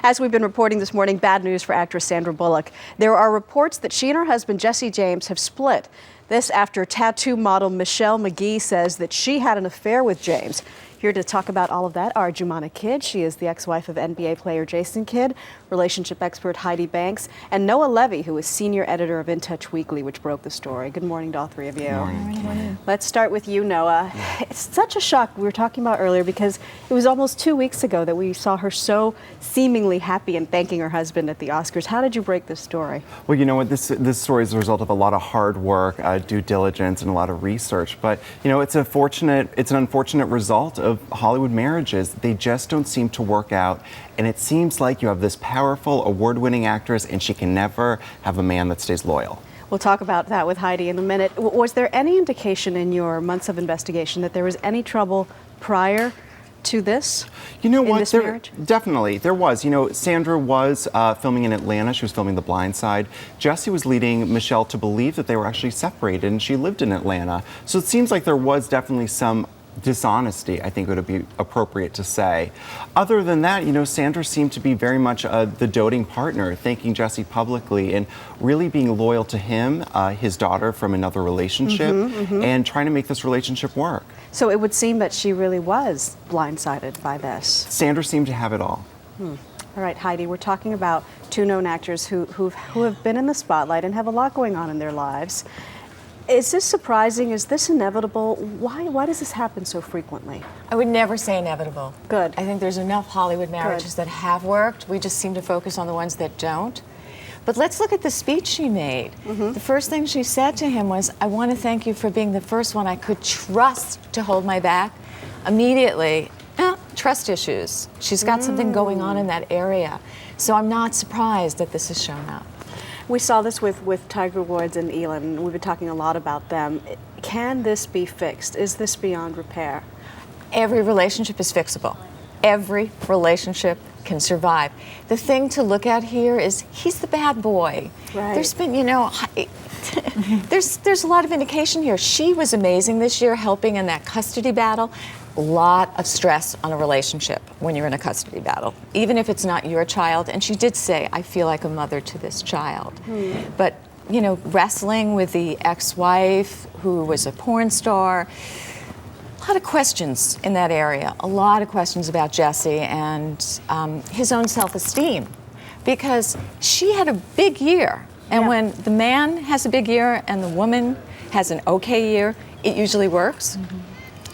As we've been reporting this morning, bad news for actress Sandra Bullock. There are reports that she and her husband, Jesse James, have split. This after tattoo model Michelle McGee says that she had an affair with James. Here to talk about all of that are Joumana Kidd. She is the ex-wife of NBA player Jason Kidd, relationship expert Heide and Noah Levy, who is senior editor of In Touch Weekly, which broke the story. Good morning to all three of you. Good morning. Good morning. Let's start with you, Noah. It's such a shock we were talking about earlier because it was almost 2 weeks ago that we saw her so seemingly happy and thanking her husband at the Oscars. How did you break this story? Well, you know what, this story is a result of a lot of hard work, due diligence, and a lot of research. But you know, it's an unfortunate result of Hollywood marriages. They just don't seem to work out, and it seems like you have this powerful, award-winning actress, and she can never have a man that stays loyal. We'll talk about that with Heide in a minute. Was there any indication in your months of investigation that there was any trouble prior to this? You know what? Definitely. There was. You know, Sandra was filming in Atlanta. She was filming The Blind Side. Jesse was leading Michelle to believe that they were actually separated, and she lived in Atlanta. So it seems like there was definitely some dishonesty, I think would be appropriate to say. Other than that, you know, Sandra seemed to be very much the doting partner, thanking Jesse publicly and really being loyal to him, his daughter from another relationship, and trying to make this relationship work. So it would seem that she really was blindsided by this. Sandra seemed to have it all. All right, Heide, we're talking about two known actors who have been in the spotlight and have a lot going on in their lives. Is this surprising? Is this inevitable? Why does this happen so frequently? I would never say inevitable. Good. I think there's enough Hollywood marriages that have worked. We just seem to focus on the ones that don't. But let's look at the speech she made. The first thing she said to him was, "I want to thank you for being the first one I could trust to hold my back." Immediately, trust issues. She's got something going on in that area. So I'm not surprised that this has shown up. We saw this with Tiger Woods and Elon. We've been talking a lot about them. Can this be fixed? Is this beyond repair? Every relationship is fixable. Every relationship can survive. The thing to look at here is he's the bad boy. Right. There's been, you know, there's a lot of indication here. She was amazing this year helping in that custody battle. A lot of stress on a relationship when you're in a custody battle, even if it's not your child. And she did say, "I feel like a mother to this child." But, you know, wrestling with the ex-wife who was a porn star, a lot of questions in that area, a lot of questions about Jesse and his own self-esteem, because she had a big year. And when the man has a big year and the woman has an okay year, it usually works.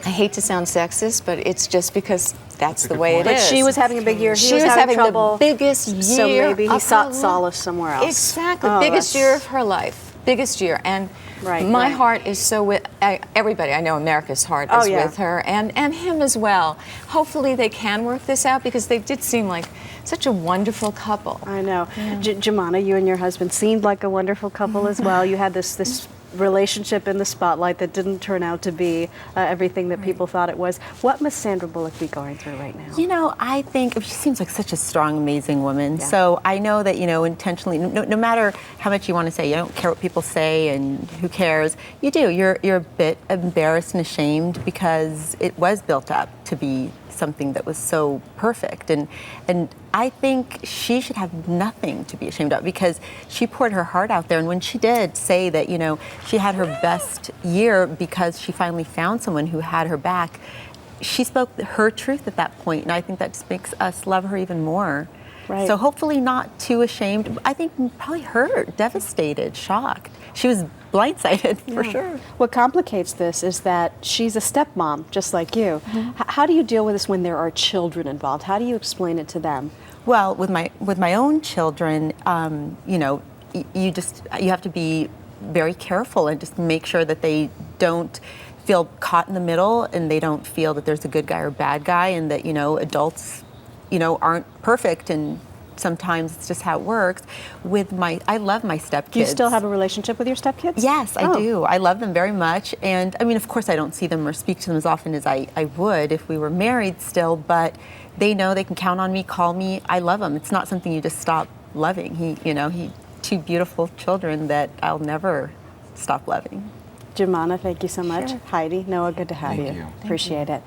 I hate to sound sexist, but it's just because that's the way it is. But she was having a big year. He was having trouble, the biggest year. So maybe he sought solace somewhere else. Exactly. Biggest year of her life. Biggest year. And my heart is so with everybody. I know America's heart is with her and him as well. Hopefully they can work this out because they did seem like such a wonderful couple. I know. Joumana, you and your husband seemed like a wonderful couple as well. You had this relationship in the spotlight that didn't turn out to be everything that people thought it was. What must Sandra Bullock be going through right now? You know, I think she seems like such a strong, amazing woman. Yeah. So I know that, you know, intentionally, no matter how much you want to say, you don't care what people say and who cares, you do. You're a bit embarrassed and ashamed because it was built up to be something that was so perfect. And I think she should have nothing to be ashamed of because she poured her heart out there. And when she did say that, you know, she had her best year because she finally found someone who had her back, she spoke her truth at that point. And I think that just makes us love her even more. Right. So hopefully not too ashamed. I think probably hurt, devastated, shocked. She was blindsided for sure. What complicates this is that she's a stepmom, just like you. How do you deal with this when there are children involved? How do you explain it to them? Well, with my own children, you know, you have to be very careful and just make sure that they don't feel caught in the middle and they don't feel that there's a good guy or bad guy and that, you know, adults, you know, aren't perfect and sometimes it's just how it works. I love my stepkids. Do you still have a relationship with your stepkids? Yes, I do. I love them very much. And I mean, of course, I don't see them or speak to them as often as I would if we were married still, but they know they can count on me, call me. I love them. It's not something you just stop loving. He two beautiful children that I'll never stop loving. Joumana, thank you so much. Sure. Heide, Noah, good to have Thank you. you. Appreciate it.